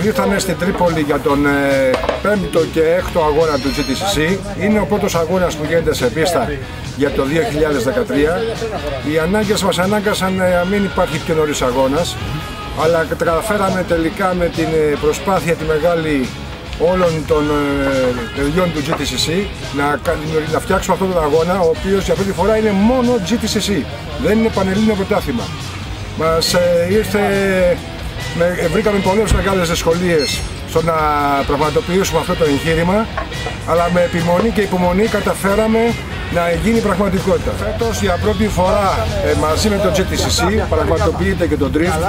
ήρθαν στην Τρίπολη για τον 5ο και 6ο αγώνα του GTCC. Είναι ο πρώτος αγώνας που γίνεται σε πίστα για το 2013. Οι ανάγκες μας ανάγκασαν να μην υπάρχει πιο νωρίς αγώνας, αλλά καταφέραμε τελικά με την προσπάθεια τη μεγάλη όλων των παιδιών του GTCC να φτιάξουμε αυτόν τον αγώνα, ο οποίος για πρώτη φορά είναι μόνο GTCC, δεν είναι πανελλήνιο πρωτάθλημα. Μας βρήκαμε πολλές μεγάλες δυσκολίες στο να πραγματοποιήσουμε αυτό το εγχείρημα, αλλά με επιμονή και υπομονή καταφέραμε να γίνει πραγματικότητα. Φέτος για πρώτη φορά μαζί με το GTCC πραγματοποιείται και το Drift,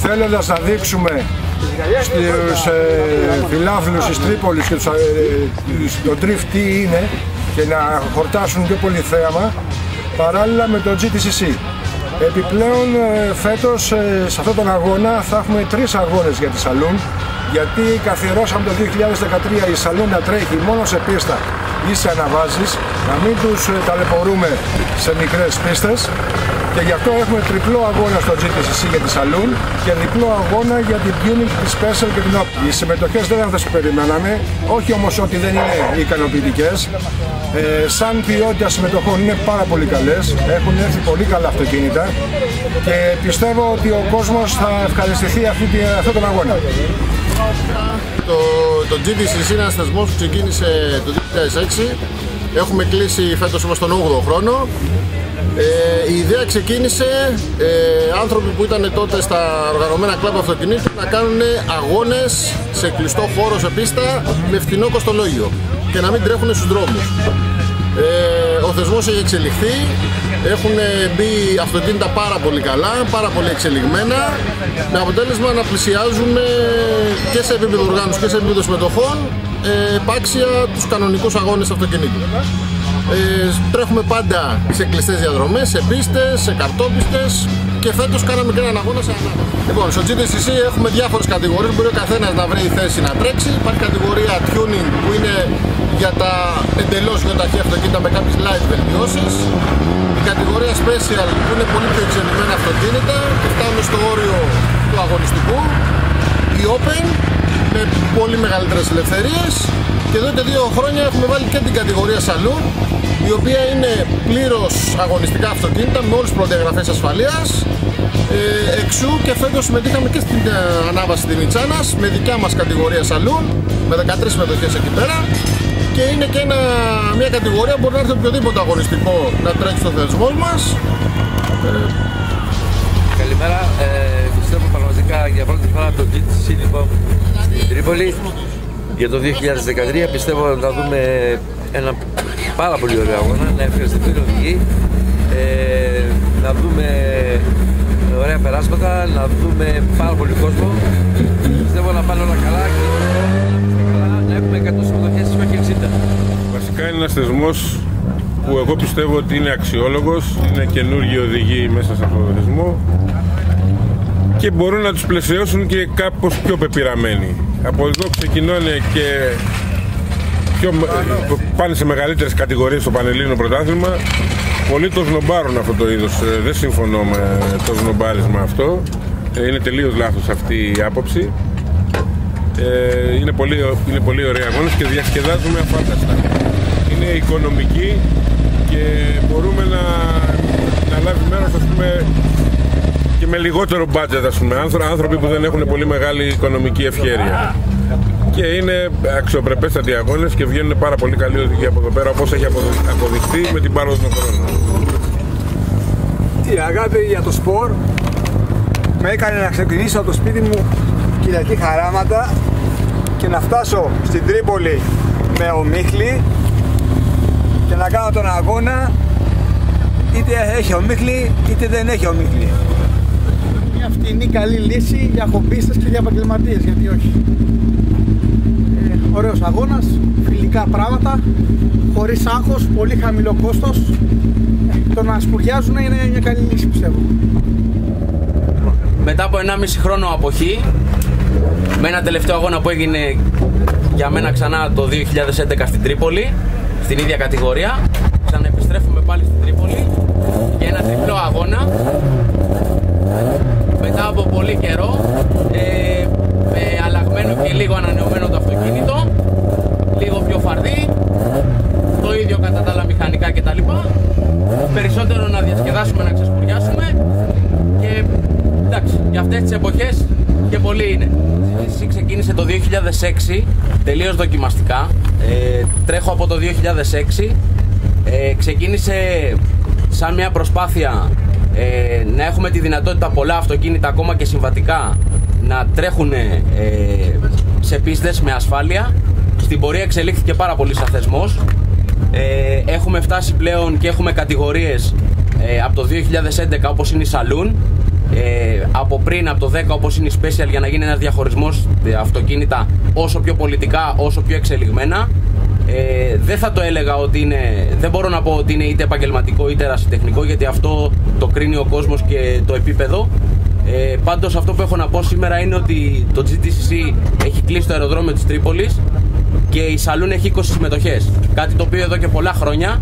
θέλοντας να δείξουμε στους φιλάθλους της Τρίπολης και το Drift τι είναι και να χορτάσουν πιο πολύ θέαμα παράλληλα με το GTCC. Επιπλέον φέτος σε αυτόν τον αγώνα θα έχουμε 3 αγώνες για τη Σαλούν, γιατί καθιερώσαμε το 2013 η Σαλούν να τρέχει μόνο σε πίστα ή σε αναβάσεις, να μην τους ταλαιπωρούμε σε μικρές πίστες, και γι' αυτό έχουμε τριπλό αγώνα στο GTCC για τη Σαλούν και διπλό αγώνα για την Tuning, τη Special και την Opti. Οι συμμετοχές δεν είναι αυτές που περιμέναμε, όχι όμως ότι δεν είναι ικανοποιητικές. Σαν ποιότητα συμμετοχών είναι πάρα πολύ καλές, έχουν έρθει πολύ καλά αυτοκίνητα και πιστεύω ότι ο κόσμος θα ευχαριστηθεί αυτόν τον αγώνα. Το GTCC είναι ένας θεσμός που ξεκίνησε το 2006, έχουμε κλείσει φέτος όμως τον 8ο χρόνο. Η ιδέα ξεκίνησε άνθρωποι που ήταν τότε στα οργανωμένα κλαμπ αυτοκινήτων να κάνουν αγώνες σε κλειστό χώρο, σε πίστα, με φθηνό κοστολόγιο και να μην τρέχουν στους δρόμους. Ο θεσμός έχει εξελιχθεί, έχουν μπει αυτοκίνητα πάρα πολύ καλά, πάρα πολύ εξελιγμένα, με αποτέλεσμα να πλησιάζουμε και σε επίπεδο οργάνωσης και σε επίπεδο συμμετοχών επάξια τους κανονικούς αγώνες αυτοκινήτων. Τρέχουμε πάντα σε κλειστές διαδρομές, σε πίστες, σε καρτόπιστες και φέτος κάναμε και έναν αγώνα σε ανάβαση. Λοιπόν, στο GTCC έχουμε διάφορες κατηγορίες, μπορεί ο καθένας να βρει θέση να τρέξει. Υπάρχει κατηγορία Tuning που είναι για τα εντελώς γεωταχή αυτοκίνητα με κάποιες light βελτιώσεις. Η κατηγορία Special που είναι πολύ πιο εξελιγμένα αυτοκίνητα και φτάνουν στο όριο του αγωνιστικού. Η Open με πολύ μεγαλύτερες ελευθερίες. Και εδώ και 2 χρόνια έχουμε βάλει και την κατηγορία Saloon, η οποία είναι πλήρως αγωνιστικά αυτοκίνητα με όλες τις προδιαγραφές ασφαλείας. Εξού και φέτος συμμετείχαμε και στην ανάβαση της Νιτσάνας με δικιά μας κατηγορία Saloon, με 13 συμμετοχές εκεί πέρα. Και είναι και μια κατηγορία που μπορεί να έρθει οποιοδήποτε αγωνιστικό να τρέξει στο θεσμό μας. Καλημέρα, πιστεύω πραγματικά για πρώτη φορά το GTCC λοιπόν στην Τρίπολη. Για το 2013 πιστεύω να δούμε ένα πάρα πολύ ωραίο αγώνα, να ευχαριστηθούν οι οδηγοί, να δούμε ωραία περάσματα, να δούμε πάρα πολύ κόσμο. Πιστεύω να πάνε όλα καλά και να έχουμε 100 συμμετοχές, όχι 60. Βασικά είναι ένας θεσμός που εγώ πιστεύω ότι είναι αξιόλογος, είναι καινούργιοι οδηγοί μέσα σε αυτόν τον θεσμό και μπορούν να τους πλαισιώσουν και κάπως πιο πεπειραμένοι. Από εδώ ξεκινάνε και πάνε σε μεγαλύτερες κατηγορίες στο Πανελλήνιο Πρωτάθλημα. Πολλοί το σνομπάρουν αυτό το είδος, δεν συμφωνώ με το σνομπάρισμα αυτό. Είναι τελείως λάθος αυτή η άποψη. Είναι πολύ ωραία αγώνες και διασκεδάζουμε αφάνταστα. Είναι οικονομική και μπορούμε να λάβει μέρος, ας πούμε, και με λιγότερο budget, ας πούμε, άνθρωποι που δεν έχουν πολύ μεγάλη οικονομική ευχέρεια. Και είναι αξιοπρεπέστατοι αγώνες και βγαίνουν πάρα πολύ καλοί οδηγοί από εδώ πέρα, όπως έχει αποδειχθεί με την πάροδο των χρόνων. Η αγάπη για το σπορ με έκανε να ξεκινήσω από το σπίτι μου Κυριακή Χαράματα και να φτάσω στην Τρίπολη με ομίχλη και να κάνω τον αγώνα είτε έχει ομίχλη είτε δεν έχει ομίχλη. Μια φτηνή καλή λύση για χομπίστες και για επαγγελματίες, γιατί όχι. Ωραίος αγώνας, φιλικά πράγματα, χωρίς άγχος, πολύ χαμηλό κόστος. Το να σπουριάζουν είναι μια καλή λύση, πιστεύω. Μετά από 1,5 χρόνο αποχή, με ένα τελευταίο αγώνα που έγινε για μένα ξανά το 2011 στην Τρίπολη, στην ίδια κατηγορία, ξαναεπιστρέφουμε πάλι στην Τρίπολη για ένα τριπλό αγώνα. Μετά από πολύ καιρό, με Για αυτές τις εποχές και πολύ είναι. Η ξεκίνησε το 2006, τελείως δοκιμαστικά. Τρέχω από το 2006. Ξεκίνησε σαν μια προσπάθεια να έχουμε τη δυνατότητα πολλά αυτοκίνητα, ακόμα και συμβατικά, να τρέχουν σε πίστες με ασφάλεια. Στην πορεία εξελίχθηκε πάρα πολύ σαν θεσμός. Έχουμε φτάσει πλέον και έχουμε κατηγορίες από το 2011 όπως είναι η Saloon, από πριν από το 10 όπως είναι η Special, για να γίνει ένας διαχωρισμός αυτοκίνητα όσο πιο πολιτικά, όσο πιο εξελιγμένα. Δεν θα το έλεγα ότι είναι, δεν μπορώ να πω ότι είναι είτε επαγγελματικό είτε ερασιτεχνικό, γιατί αυτό το κρίνει ο κόσμος και το επίπεδο. Πάντως αυτό που έχω να πω σήμερα είναι ότι το GTCC έχει κλείσει το αεροδρόμιο της Τρίπολης και η Saloon έχει 20 συμμετοχές, κάτι το οποίο εδώ και πολλά χρόνια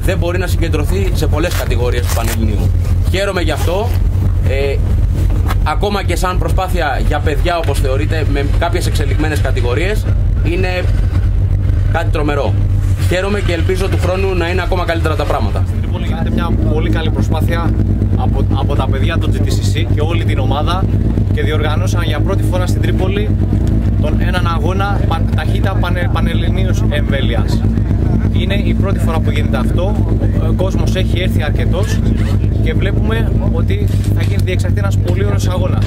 δεν μπορεί να συγκεντρωθεί σε πολλές κατηγορίες του Πανελληνίου. Χαίρομαι γι' αυτό, ακόμα και σαν προσπάθεια για παιδιά όπως θεωρείται, με κάποιες εξελιγμένες κατηγορίες, είναι κάτι τρομερό. Χαίρομαι και ελπίζω του χρόνου να είναι ακόμα καλύτερα τα πράγματα. Στην Τρίπολη γίνεται μια πολύ καλή προσπάθεια από τα παιδιά του GTCC και όλη την ομάδα, και διοργανώσαν για πρώτη φορά στην Τρίπολη έναν αγώνα ταχύτητα πανελληνίους εμβέλειας. Είναι η πρώτη φορά που γίνεται αυτό. Ο κόσμος έχει έρθει αρκετός και βλέπουμε ότι θα γίνει διεξαχθεί ένας πολύ ωραίος αγώνας.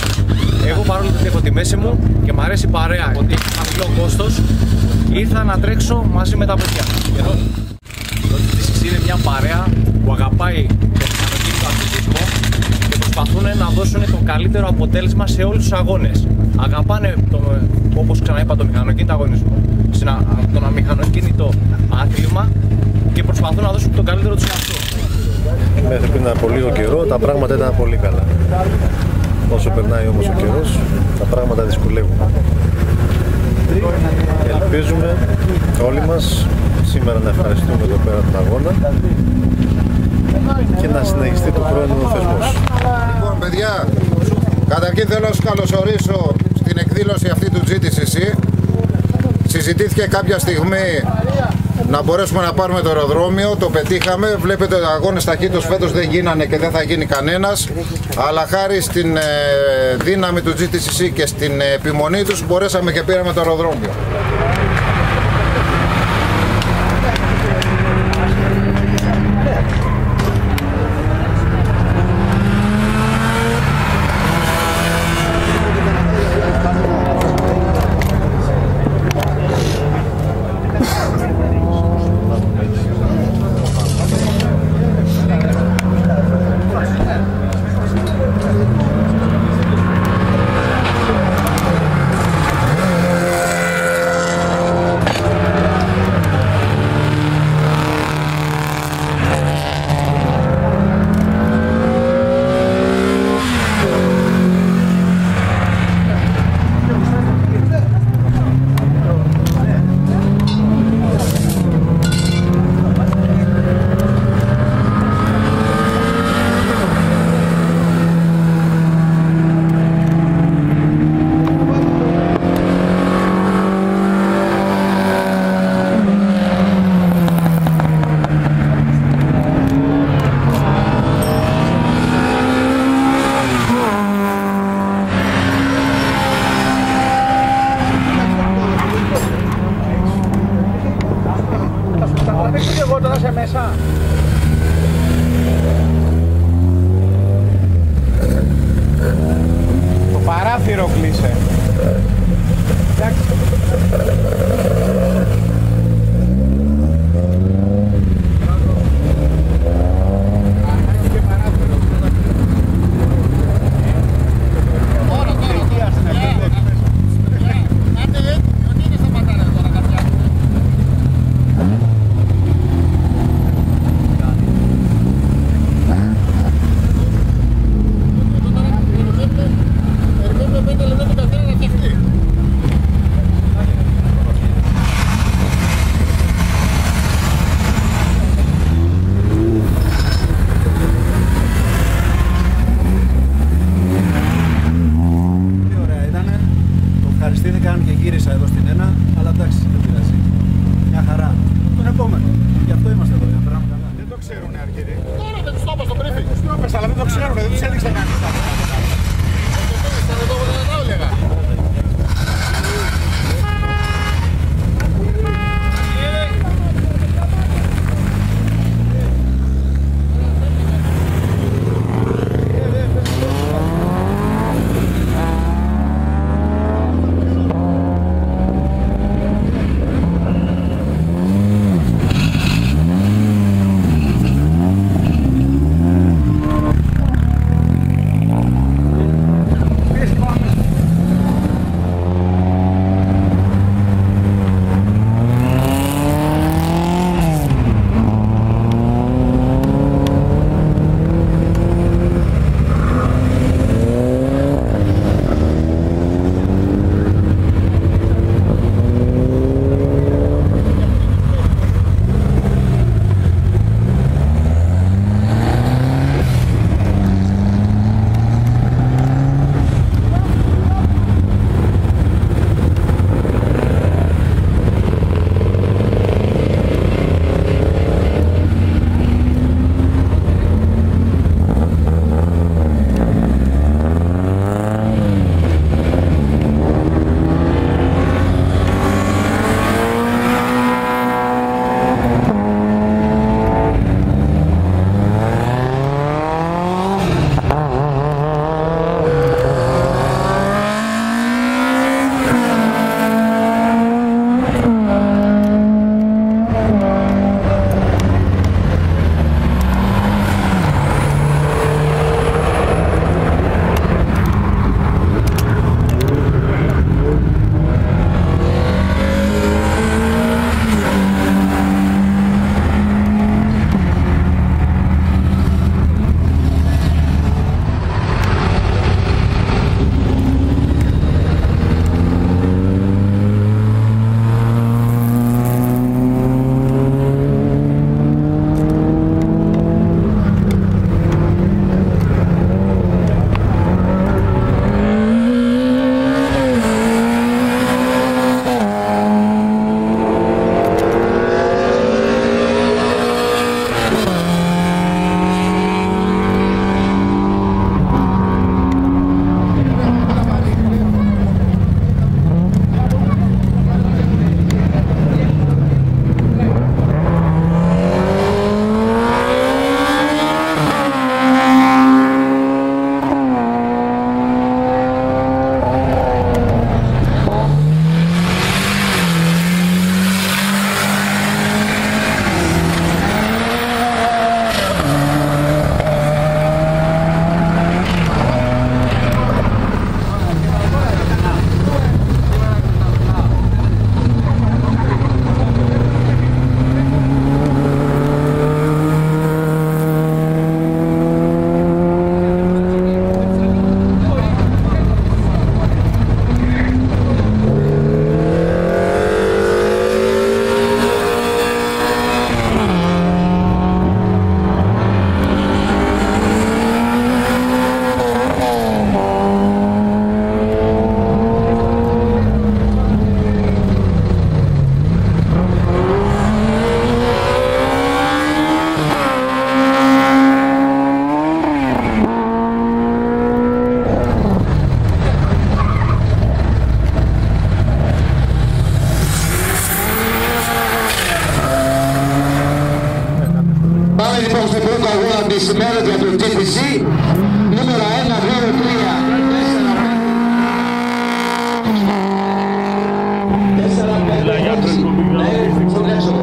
Εγώ, παρόλο που έχω τη μέση μου και μου αρέσει παρέα ότι έχει χαμηλό κόστος, ήρθα να τρέξω μαζί με τα παιδιά. Το GTCC είναι μια παρέα που αγαπάει τον μηχανοκίνητο αθλητισμό και προσπαθούν να δώσουν το καλύτερο αποτέλεσμα σε όλους τους αγώνες. Αγαπάνε, όπως ξαναείπα, το μηχανοκίνητο αγωνισμό, το μηχανοκίνητο άθλημα, και προσπαθούν να δώσουν το καλύτερο τους αυτό. Μέχρι πριν από λίγο καιρό τα πράγματα ήταν πολύ καλά. Όσο περνάει όμως ο καιρός, τα πράγματα δυσκολεύουν. Ελπίζουμε όλοι μας σήμερα να ευχαριστούμε εδώ πέρα τον αγώνα και να συνεχιστεί του χρόνου ο θεσμός. Λοιπόν, παιδιά, καταρχήν θέλω να σας καλωσορίσω στην εκδήλωση αυτή του GTCC. Συζητήθηκε κάποια στιγμή να μπορέσουμε να πάρουμε το αεροδρόμιο, το πετύχαμε. Βλέπετε ότι αγώνες ταχύτητος φέτος δεν γίνανε και δεν θα γίνει κανένας, αλλά χάρη στην δύναμη του GTCC και στην επιμονή τους μπορέσαμε και πήραμε το αεροδρόμιο. Το παράθυρο κλείσε. Ευχαριστήθηκαν και γύρισα εδώ στην ένα, αλλά εντάξει, δεν πειράζει. Μια χαρά. Τον επόμενο. Γι' αυτό είμαστε εδώ, για να περνάμε καλά. Δεν το ξέρουνε αρκετοί. Τώρα δεν τους το είπα στο briefing. Τους το είπες, αλλά δεν το ξέρουνε, δεν τους έδειξε κανείς. τις ημέρες για το GTC, νούμερα 1, 2, 3, 4, 5, 6, στον έξοδο.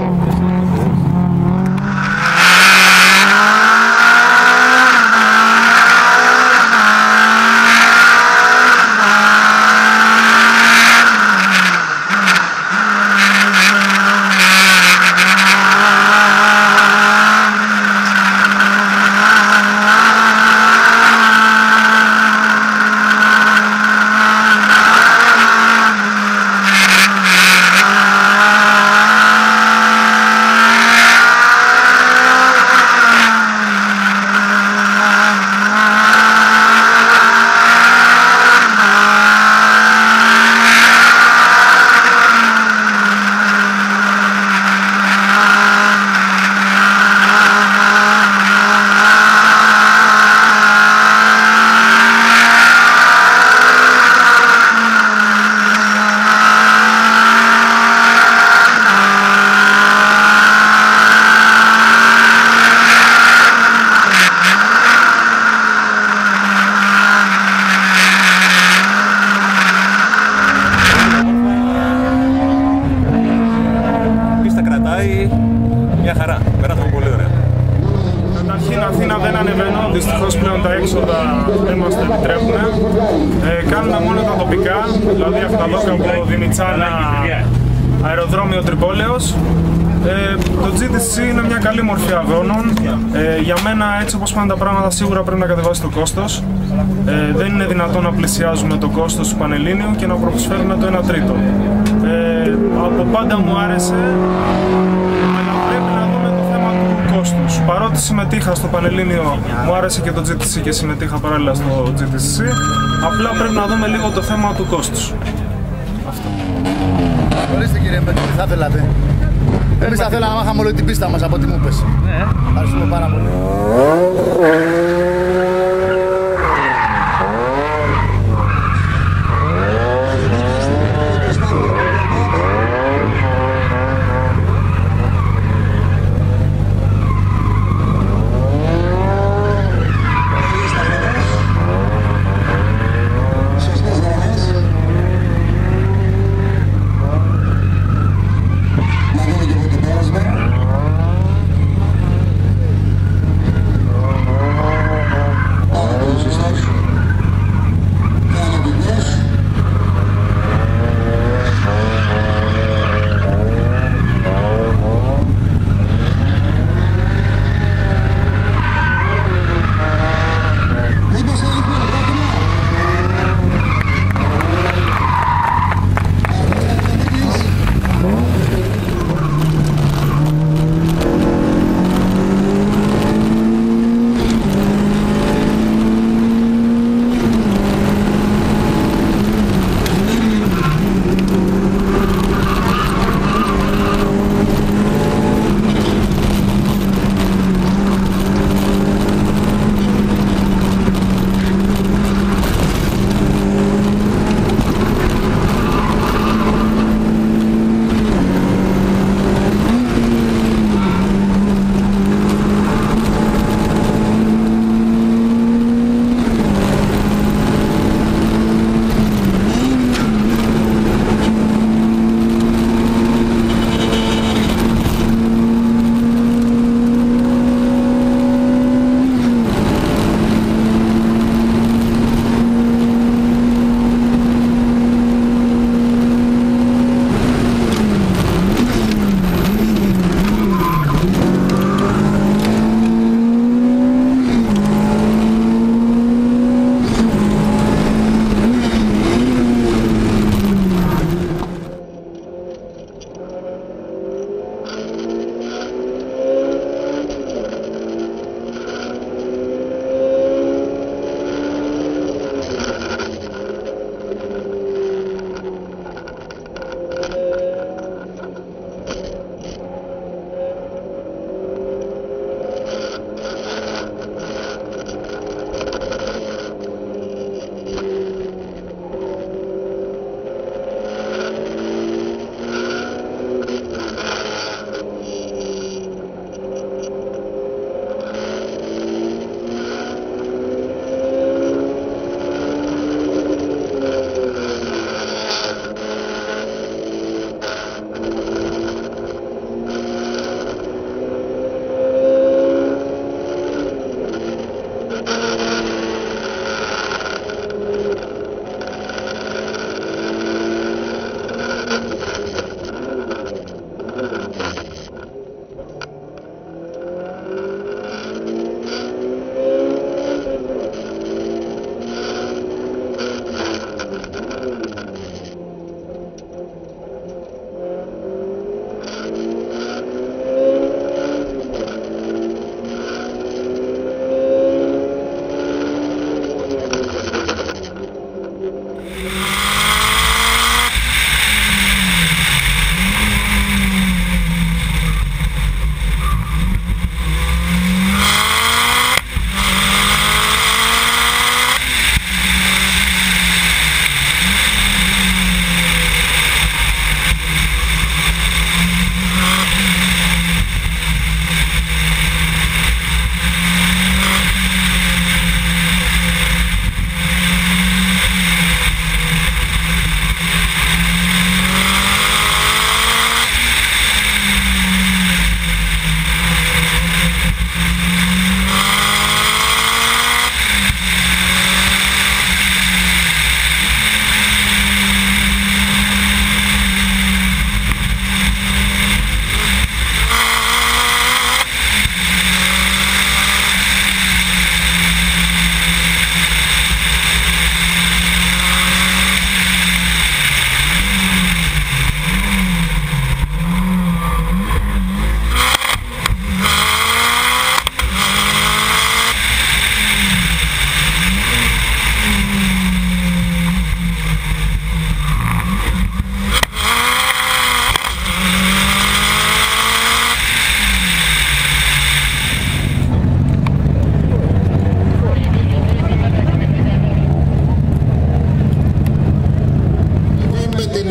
Μια χαρά, περάσαμε πολύ ωραία. Καταρχήν Αθήνα δεν ανεβαίνω, δυστυχώς πλέον τα έξοδα δεν μας το επιτρέπουν. Κάνουμε μόνο τα τοπικά, δηλαδή Αυταδόκαμπο, Δινιτσάνα, αεροδρόμιο Τρυπόλεως. Το GTC είναι μια καλή μορφή αγώνων. Για μένα, έτσι όπως πάνε τα πράγματα, σίγουρα πρέπει να κατεβάσει το κόστος. Δεν είναι δυνατόν να πλησιάζουμε το κόστος του Πανελλήνιου και να προσφέρουμε το 1 τρίτο. Από πάντα μου άρεσε, αλλά πρέπει να δούμε το θέμα του κόστους. Παρότι συμμετείχα στο Πανελλήνιο, μου άρεσε και το GTC και συμμετείχα παράλληλα στο GTC. Απλά πρέπει να δούμε λίγο το θέμα του κόστους. Αυτό. Ορίστε κύριε Μπέτο, τι θα θέλατε? Εμείς θα θέλαμε να μάχαμε όλη την πίστα μας από ό,τι μου πες. Ναι. Ευχαριστούμε πάρα πολύ.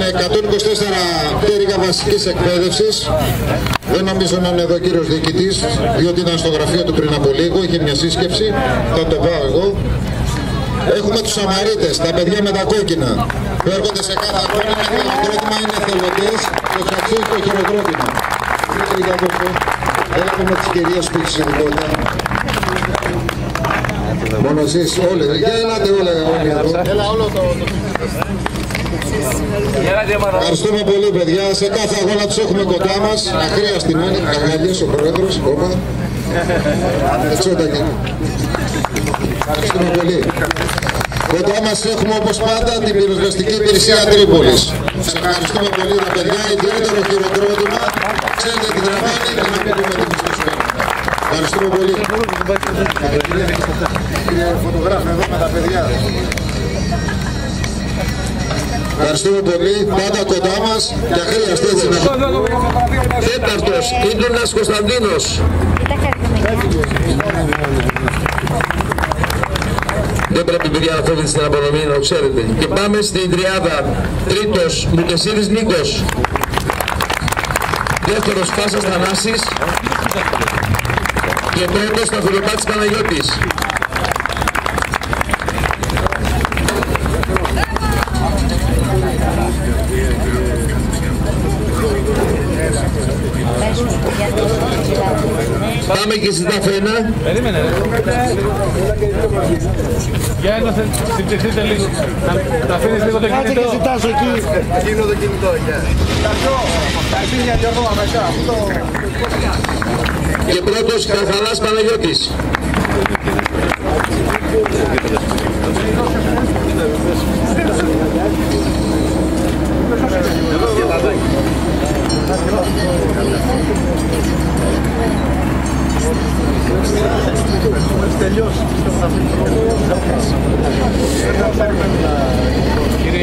124 πτέρυγα βασικής εκπαίδευσης. Δεν νομίζω να είναι εδώ ο κύριος διοικητής, διότι ήταν στο γραφείο του πριν από λίγο, είχε μια σύσκεψη, θα το πάω εγώ. Έχουμε τους Σαμαρίτες, τα παιδιά με τα κόκκινα, που έρχονται σε κάθε αγώνα με χειροκρότημα, είναι εθελοντές και θα αξίζει το χειροκρότημα. Δεν έχουμε τις κυρίες που έχεις ειδικότητα. Μόνο εσείς όλοι, για ελάτε όλοι εδώ. Έλα όλο το... Ευχαριστούμε πολύ παιδιά, σε κάθε αγώνα τους έχουμε κοντά μας. Αχρίαστη να είναι, Αγάλιας ο πρόεδρος, ακόμα. Ευχαριστούμε πολύ. Κοντά μας έχουμε όπως πάντα την πυροσβεστική υπηρεσία Τρίπολης. Σας ευχαριστούμε πολύ τα παιδιά, ιδιαίτερο χειροκρότημα. Ξέρετε την τραβάνη και να μην πούμε την πιστοσφαίρα. Ευχαριστούμε πολύ. Κύριε φωτογράφε εδώ με τα παιδιά. Ευχαριστούμε πολύ, πάντα κοντά μας και αχρίαστε έτσι να... Τέταρτος, Ίντρονας Κωνσταντίνος. Δεν πρέπει παιδιά να φεύγετε στην απονομή, να το ξέρετε. Και πάμε στην τριάδα. Τρίτος, Μουκεσίδης Νίκος. Δεύτερος, Πάσας Θανάσης. Και πρώτος, Σταφυλοπάτης Παναγιώτης. Πάμε και στην Ταφένα. Περίμενε. Για ένα συμπτυχθείτε λίγο. Θα αφήνεις λίγο το κινητό. Κάτσε και ζητάς εκεί. Εκείνο το κινητό, γεια. Καρπίνια και όργωμα μέσα. Και πρώτος Καθαλάς Παναγιώτης.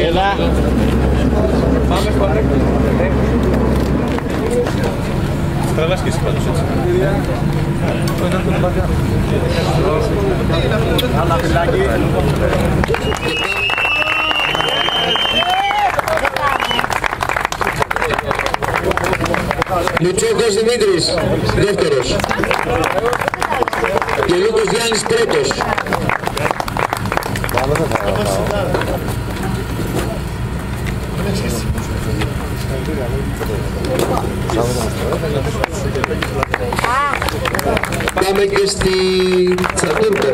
Έλα. Πάμε παρέκτη. Τραβάς και εσύ πάντως έτσι. Άλλα πιλάκι. Λουτσόκος Δημήτρης, δεύτερος. Και Λούκος Γιάννης, πρώτος. Πάμε και στη Τσατούρκο.